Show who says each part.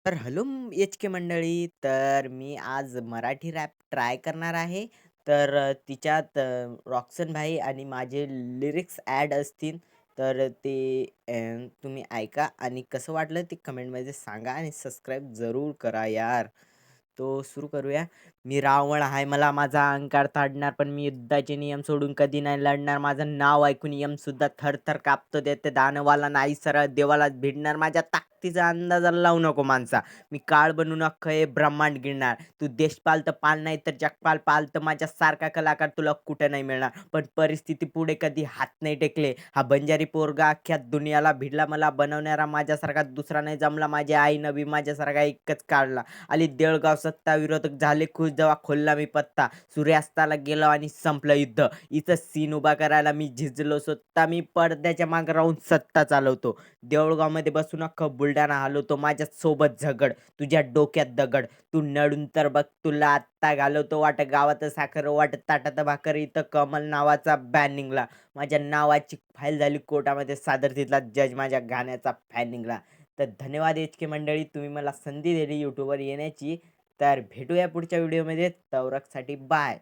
Speaker 1: तर hello H के मंडळी. तर मी आज मराठी रॅप ट्राय करणार आहे. तर तिच्यात रॉक्सन भाई आणि माझे लिरिक्स ॲड असतील. तर ते तुम्ही ऐका आणि कसं वाटलं ते कमेंटमध्ये सांगा आणि सबस्क्राईब जरूर करा यार. तो सुरू करूया. मी रावण आहे, मला माझा अहंकार ताडणार, पण मी युद्धाचे नियम सोडून कधी नाही लढणार. माझं नाव ऐकून यमसुद्धा थरथर कापतो. ते दानवाला नाही, सरळ देवाला भिडणार. माझ्या ताकदीचा अंदाजाला लावू नको माणसा. मी काळ बनून अख्खं हे ब्रह्मांड गिळणार. तू देशपाल तर पाल नाही तर जगपाल पाल, तर माझ्यासारखा कलाकार तुला कुठे नाही मिळणार. पण परिस्थिती पुढे कधी हात नाही टेकले. हा बंजारी पोरगा अख्ख्या दुनियाला भिडला, मला बनवणारा माझ्यासारखा दुसरा नाही जमला. माझी आई नबी माझ्यासारखा एकच काढला. आली देळगाव सत्ता, विरोधक झाले खुश जेव्हा खोलला मी पत्ता. सूर्यास्ताला गेलो आणि संपलं युद्ध. इथं सीन उभा करायला मी झिजलो स्वतः. मी पडद्याच्या मागे राहून सत्ता चालवतो. देऊळगावमध्ये बसून अख्खं बुलढाणा हलवतो. माझ्या सोबत झगड, तुझ्या डोक्यात दगड. तू नडून तर बघ, तुला आत्ता घालवतो वाट. गावात साखर वाट, ताटात भाकर. इथं कमल नावाचा बॅन निघला. माझ्या नावाची फाईल झाली कोर्टामध्ये सादर. तिथला जज माझ्या गाण्याचा फॅन निघला. तर धन्यवाद एच के मंडळी, तुम्ही मला संधी दिली यूट्यूबवर येण्याची. तर भेटूया पुढच्या व्हिडिओमध्ये. तवरकसाठी बाय.